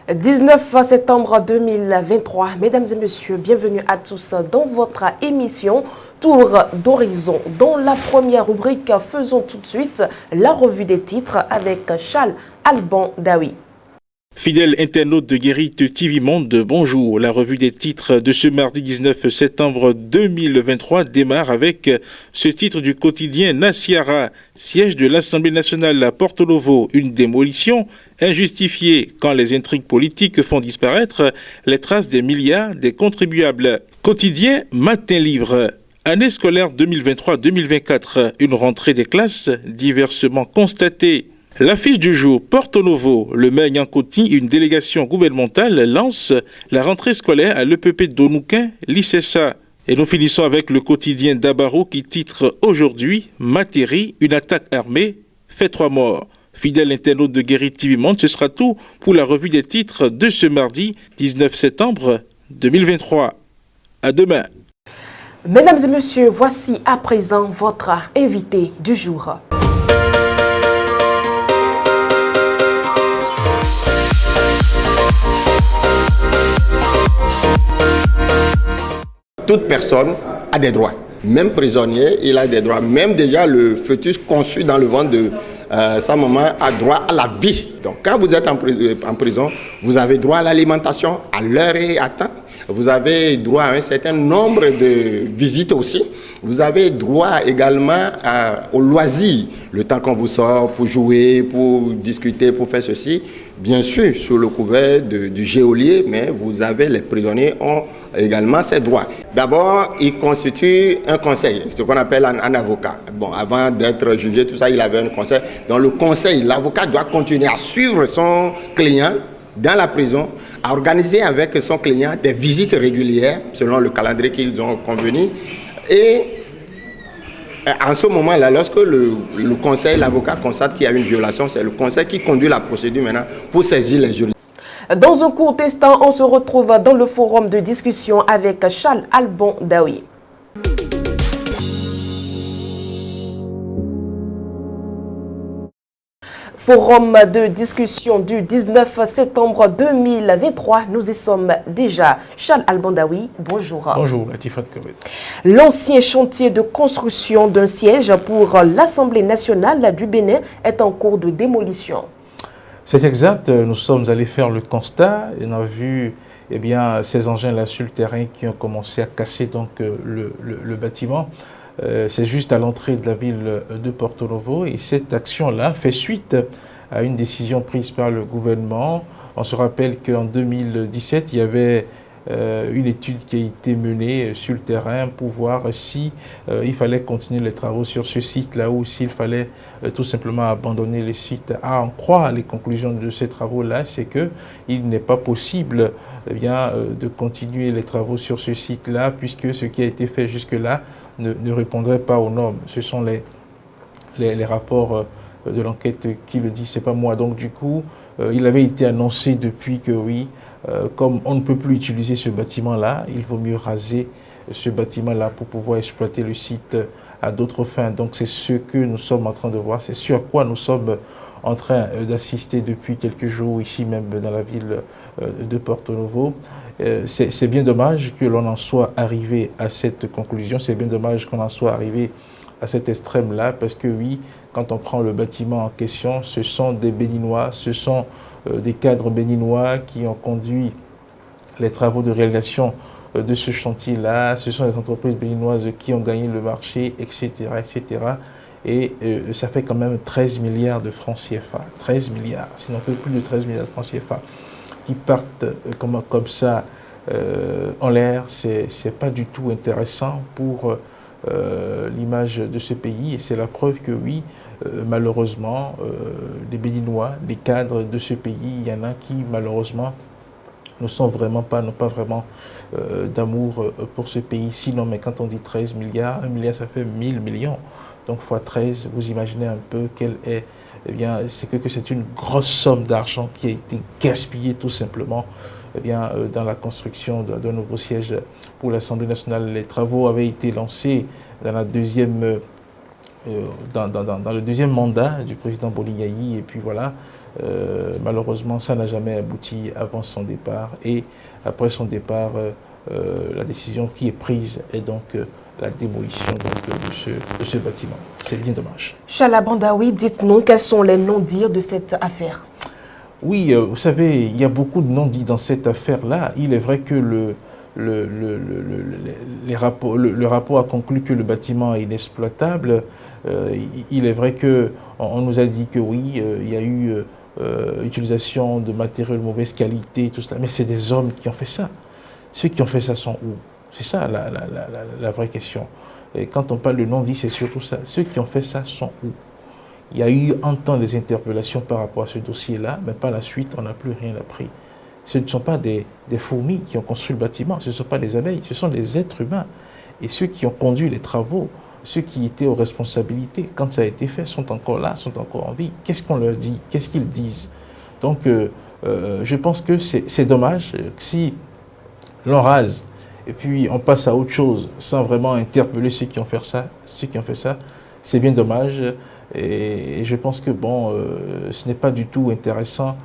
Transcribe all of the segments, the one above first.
19 septembre 2023. Mesdames et messieurs, bienvenue à tous dans votre émission Tour d'horizon. Dans la première rubrique, faisons tout de suite la revue des titres avec Charles Alban Daoui. Fidèles internautes de Guérite TV Monde, bonjour. La revue des titres de ce mardi 19 septembre 2023 démarre avec ce titre du quotidien Nasiara, siège de l'Assemblée nationale à Porto Novo, une démolition injustifiée quand les intrigues politiques font disparaître les traces des milliards des contribuables. Quotidien Matin Livre. Année scolaire 2023-2024, une rentrée des classes diversement constatée. L'affiche du jour, Porto Novo, le maire Nyankoti, une délégation gouvernementale lance la rentrée scolaire à l'EPP d'Onouquin, l'ICESA. Et nous finissons avec le quotidien Dabaro qui titre aujourd'hui Matéri, une attaque armée, fait 3 morts. Fidèle internaute de Guérite TV Monde, ce sera tout pour la revue des titres de ce mardi 19 septembre 2023. À demain. Mesdames et messieurs, voici à présent votre invité du jour. Toute personne a des droits. Même prisonnier, il a des droits. Même déjà le fœtus conçu dans le ventre de sa maman a droit à la vie. Donc quand vous êtes en prison, vous avez droit à l'alimentation à l'heure et à temps. Vous avez droit à un certain nombre de visites aussi. Vous avez droit également au loisir, le temps qu'on vous sort pour jouer, pour discuter, pour faire ceci. Bien sûr, sous le couvert du geôlier, mais les prisonniers ont également ces droits. D'abord, il constitue un conseil, ce qu'on appelle un avocat. Bon, avant d'être jugé, tout ça, il avait un conseil. Dans le conseil, l'avocat doit continuer à suivre son client dans la prison, à organiser avec son client des visites régulières selon le calendrier qu'ils ont convenu. Et en ce moment-là, lorsque le conseil, l'avocat constate qu'il y a une violation, c'est le conseil qui conduit la procédure maintenant pour saisir les juridictions. Dans un court instant, on se retrouve dans le forum de discussion avec Charles Alban Daoui. Forum de discussion du 19 septembre 2023. Nous y sommes déjà. Charles Alban Daoui, bonjour. Bonjour, Latifat Kawed. L'ancien chantier de construction d'un siège pour l'Assemblée nationale du Bénin est en cours de démolition. C'est exact. Nous sommes allés faire le constat et on a vu ces engins-là sur le terrain qui ont commencé à casser donc, le bâtiment. C'est juste à l'entrée de la ville de Porto Novo et cette action-là fait suite à une décision prise par le gouvernement. On se rappelle qu'en 2017, il y avait une étude qui a été menée sur le terrain pour voir si il fallait continuer les travaux sur ce site-là ou s'il fallait tout simplement abandonner le site. À en croire les conclusions de ces travaux-là, c'est qu'il n'est pas possible de continuer les travaux sur ce site-là puisque ce qui a été fait jusque-là ne répondrait pas aux normes. Ce sont les rapports de l'enquête qui le disent, c'est pas moi. Donc du coup, il avait été annoncé depuis que oui, comme on ne peut plus utiliser ce bâtiment-là, il vaut mieux raser ce bâtiment-là pour pouvoir exploiter le site à d'autres fins. Donc c'est ce que nous sommes en train de voir, c'est ce à quoi nous sommes en train d'assister depuis quelques jours ici même dans la ville de Porto Novo. C'est bien dommage que l'on en soit arrivé à cette conclusion, c'est bien dommage qu'on en soit arrivé à cet extrême-là, parce que oui, quand on prend le bâtiment en question, ce sont des Béninois, ce sont des cadres béninois qui ont conduit les travaux de réalisation de ce chantier-là, ce sont les entreprises béninoises qui ont gagné le marché, etc., etc. Et ça fait quand même 13 milliards de francs CFA, 13 milliards, sinon plus de 13 milliards de francs CFA, qui partent comme ça en l'air, c'est pas du tout intéressant pour l'image de ce pays et c'est la preuve que oui, malheureusement, les Béninois, les cadres de ce pays, il y en a qui malheureusement n'ont pas vraiment d'amour pour ce pays. Sinon, mais quand on dit 13 milliards, 1 milliard ça fait 1000 millions. Donc fois 13, vous imaginez un peu quelle est, c'est que c'est une grosse somme d'argent qui a été gaspillée tout simplement dans la construction d'un nouveau siège pour l'Assemblée nationale. Les travaux avaient été lancés dans la deuxième, dans le deuxième mandat du président Bolignayi, et puis voilà, Malheureusement, ça n'a jamais abouti avant son départ. Et après son départ, la décision qui est prise est donc la démolition de ce bâtiment. C'est bien dommage. Chala Bandaoui, dites-nous quels sont les non-dits de cette affaire. Oui, vous savez, il y a beaucoup de non-dits dans cette affaire-là. Il est vrai que le rapport a conclu que le bâtiment est inexploitable. Il est vrai qu'on nous a dit que oui, il y a eu utilisation de matériaux de mauvaise qualité, tout cela. Mais c'est des hommes qui ont fait ça. Ceux qui ont fait ça sont où? C'est ça la vraie question. Et quand on parle de non-dit, c'est surtout ça. Ceux qui ont fait ça sont où? Il y a eu un temps des interpellations par rapport à ce dossier-là, mais par la suite, on n'a plus rien appris. Ce ne sont pas des fourmis qui ont construit le bâtiment, ce ne sont pas des abeilles, ce sont des êtres humains. Et ceux qui ont conduit les travaux, ceux qui étaient aux responsabilités, quand ça a été fait, sont encore là, sont encore en vie. Qu'est-ce qu'on leur dit? Qu'est-ce qu'ils disent? Donc, je pense que c'est dommage si l'on rase et puis on passe à autre chose sans vraiment interpeller ceux qui ont fait ça. C'est bien dommage. Et je pense que bon, ce n'est pas du tout intéressant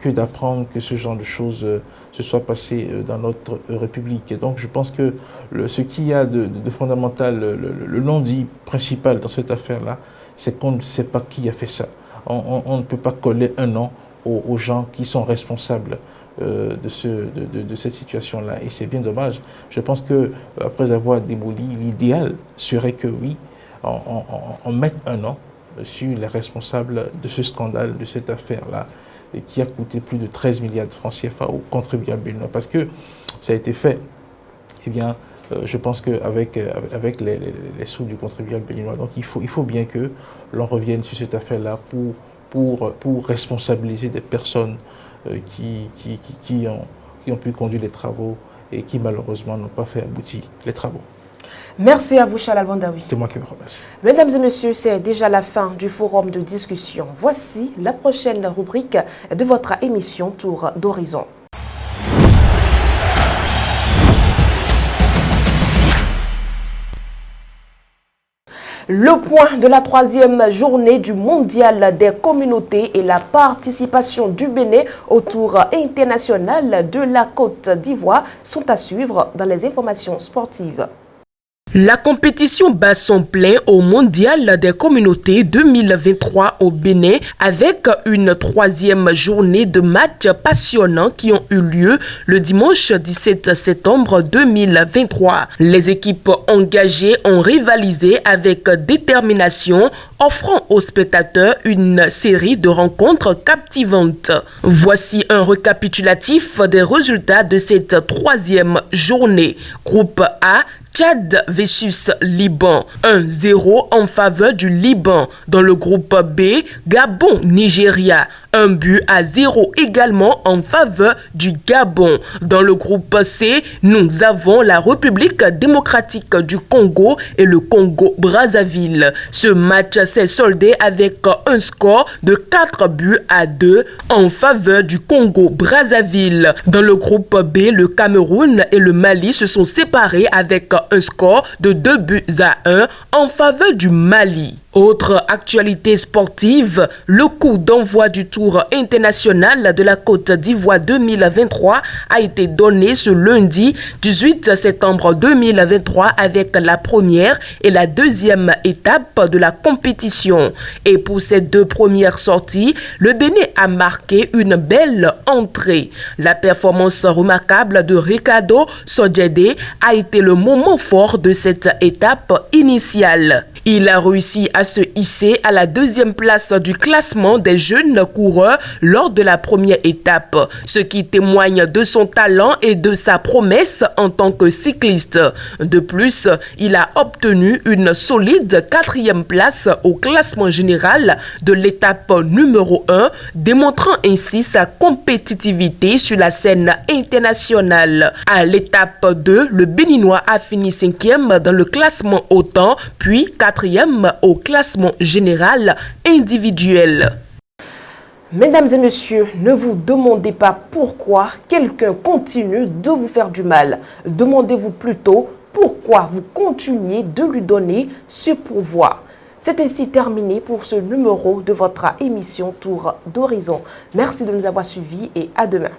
que d'apprendre que ce genre de choses se soit passé dans notre République. Et donc je pense que ce qu'il y a de fondamental, le non-dit principal dans cette affaire-là, c'est qu'on ne sait pas qui a fait ça. On ne peut pas coller un nom aux gens qui sont responsables de cette situation-là. Et c'est bien dommage. Je pense que après avoir démoli, l'idéal serait que oui, on mette un nom sur les responsables de ce scandale, de cette affaire-là, qui a coûté plus de 13 milliards de francs CFA aux contribuables béninois. Parce que ça a été fait, eh bien, je pense qu'avec les sous du contribuable béninois, donc il faut bien que l'on revienne sur cette affaire-là pour responsabiliser des personnes qui ont pu conduire les travaux et qui malheureusement n'ont pas fait aboutir les travaux. Merci à vous, Chala Bandaoui. C'est moi qui vous remercie. Mesdames et messieurs, c'est déjà la fin du forum de discussion. Voici la prochaine rubrique de votre émission Tour d'Horizon. Le point de la 3e journée du mondial des communautés et la participation du Bénin au Tour international de la Côte d'Ivoire sont à suivre dans les informations sportives. La compétition bat son plein au Mondial des communautés 2023 au Bénin avec une 3e journée de matchs passionnants qui ont eu lieu le dimanche 17 septembre 2023. Les équipes engagées ont rivalisé avec détermination, offrant aux spectateurs une série de rencontres captivantes. Voici un récapitulatif des résultats de cette 3e journée. Groupe A, Tchad versus Liban, 1-0 en faveur du Liban. Dans le groupe B, Gabon-Nigeria, 1-0 également en faveur du Gabon. Dans le groupe C, nous avons la République démocratique du Congo et le Congo-Brazzaville. Ce match s'est soldé avec un score de 4-2 en faveur du Congo-Brazzaville. Dans le groupe B, le Cameroun et le Mali se sont séparés avec un score de 2-1 en faveur du Mali. Autre actualité sportive, le coup d'envoi du Tour international de la Côte d'Ivoire 2023 a été donné ce lundi 18 septembre 2023 avec la première et la deuxième étape de la compétition. Et pour ces deux premières sorties, le Bénin a marqué une belle entrée. La performance remarquable de Ricardo Sodjede a été le moment fort de cette étape initiale. Il a réussi à se hisser à la deuxième place du classement des jeunes coureurs lors de la première étape, ce qui témoigne de son talent et de sa promesse en tant que cycliste. De plus, il a obtenu une solide 4e place au classement général de l'étape numéro 1, démontrant ainsi sa compétitivité sur la scène internationale. À l'étape 2, le Béninois a fini 5e dans le classement au temps, puis 4e au classement général individuel. Mesdames et messieurs, ne vous demandez pas pourquoi quelqu'un continue de vous faire du mal. Demandez-vous plutôt pourquoi vous continuez de lui donner ce pouvoir. C'est ainsi terminé pour ce numéro de votre émission Tour d'Horizon. Merci de nous avoir suivis et à demain.